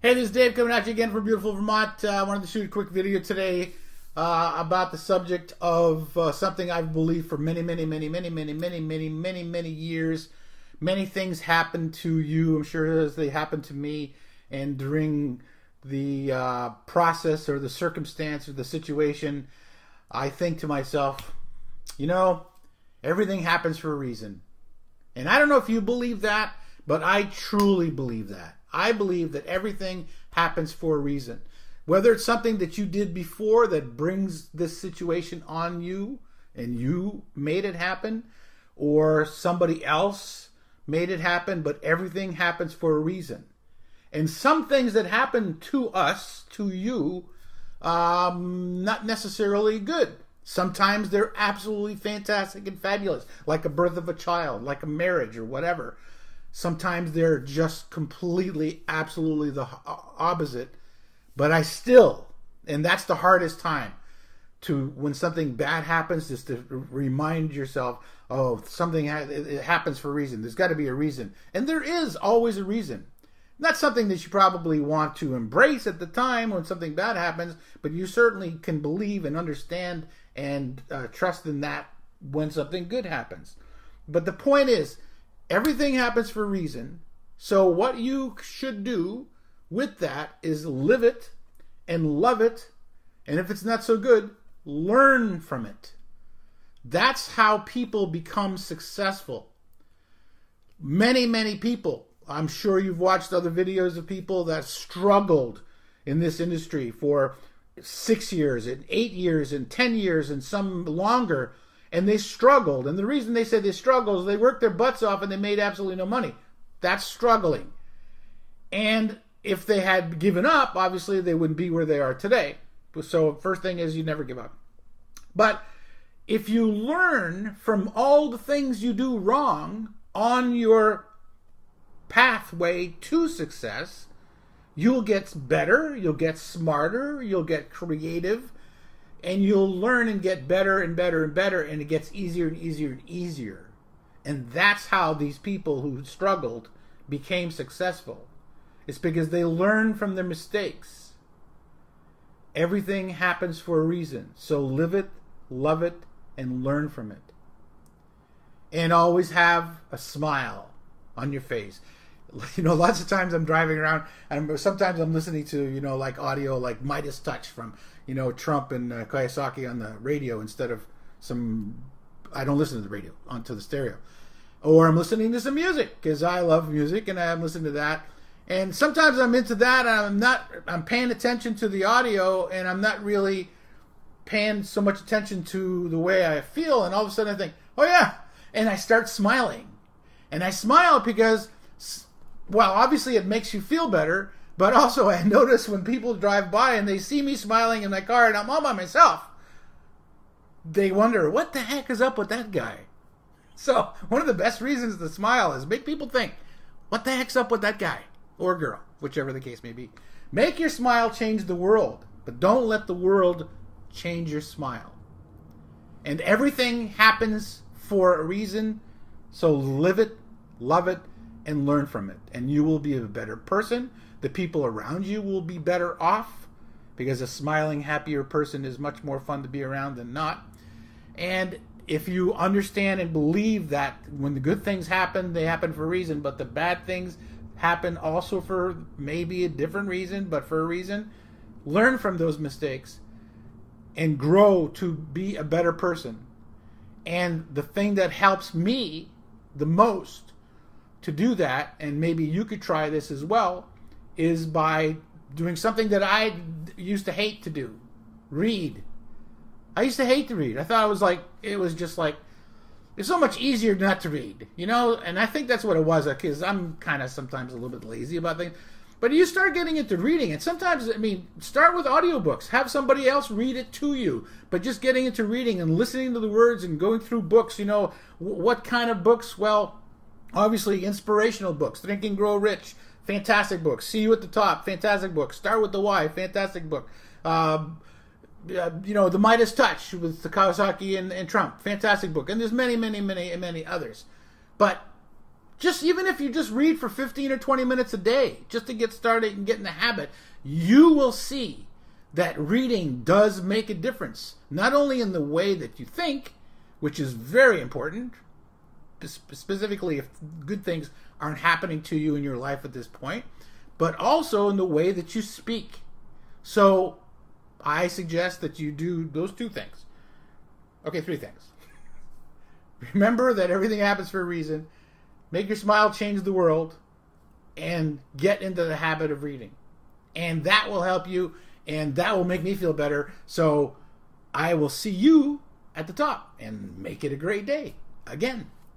Hey, this is Dave coming at you again from beautiful Vermont. I wanted to shoot a quick video today about the subject of something I've believed for many years. Many things happen to you, I'm sure, as they happen to me. And during the process or the circumstance or the situation, I think to myself, you know, everything happens for a reason. And I don't know if you believe that, but I truly believe that. I believe that everything happens for a reason. Whether it's something that you did before that brings this situation on you and you made it happen, or somebody else made it happen, but everything happens for a reason. And some things that happen to us, to you, not necessarily good. Sometimes they're absolutely fantastic and fabulous, like a birth of a child, like a marriage or whatever. Sometimes they're just completely, absolutely the opposite. But I still, and that's the hardest time, to when something bad happens, just to remind yourself, oh, something it happens for a reason. There's got to be a reason. And there is always a reason. Not something that you probably want to embrace at the time when something bad happens, but you certainly can believe and understand and trust in that when something good happens. But the point is, everything happens for a reason. So what you should do with that is live it and love it. And if it's not so good, learn from it. That's how people become successful. Many people, I'm sure you've watched other videos of people that struggled in this industry for 6 years and 8 years and 10 years and some longer. And they struggled. And the reason they said they struggled is they worked their butts off and they made absolutely no money. That's struggling. And if they had given up, obviously they wouldn't be where they are today. So first thing is, you never give up. But if you learn from all the things you do wrong on your pathway to success, you'll get better, you'll get smarter, you'll get creative, and you'll learn and get better and better and better, and it gets easier and easier and easier. And that's how these people who struggled became successful. It's because they learn from their mistakes. Everything happens for a reason. So live it, love it, and learn from it. And always have a smile on your face. You know, lots of times I'm driving around and sometimes I'm listening to, you know, like audio like Midas Touch from, you know, Trump and Kiyosaki on the radio instead of I don't listen to the radio, onto the stereo. Or I'm listening to some music because I love music and I'm listening to that. And sometimes I'm into that and I'm paying attention to the audio and I'm not really paying so much attention to the way I feel. And all of a sudden I think, oh yeah. And I start smiling. And I smile because, well, obviously it makes you feel better, but also I notice when people drive by and they see me smiling in my car and I'm all by myself, they wonder, what the heck is up with that guy? So one of the best reasons to smile is make people think, what the heck's up with that guy or girl, whichever the case may be. Make your smile change the world, but don't let the world change your smile. And everything happens for a reason, so live it, love it, and learn from it. And you will be a better person. The people around you will be better off because a smiling, happier person is much more fun to be around than not. And if you understand and believe that when the good things happen, they happen for a reason, but the bad things happen also for maybe a different reason, but for a reason, learn from those mistakes and grow to be a better person. And the thing that helps me the most to do that, and maybe you could try this as well, is by doing something that I used to hate to do. Read. I used to hate to read. I thought it was just like, it's so much easier not to read, you know? And I think that's what it was, because I'm kind of sometimes a little bit lazy about things. But you start getting into reading, and sometimes, I mean, start with audiobooks. Have somebody else read it to you. But just getting into reading and listening to the words and going through books, you know, what kind of books? Well, obviously, inspirational books. Think and Grow Rich, fantastic book. See You at the Top, fantastic book. Start with the Why, fantastic book. You know, The Midas Touch with the Kiyosaki and Trump, fantastic book. And there's many others. But Just even if you just read for 15 or 20 minutes a day, just to get started and get in the habit, you will see that reading does make a difference. Not only in the way that you think, which is very important, specifically if good things aren't happening to you in your life at this point, but also in the way that you speak. So I suggest that you do those two things. Okay, three things. Remember that everything happens for a reason. Make your smile change the world. And get into the habit of reading. And that will help you. And that will make me feel better. So I will see you at the top. And make it a great day. Again.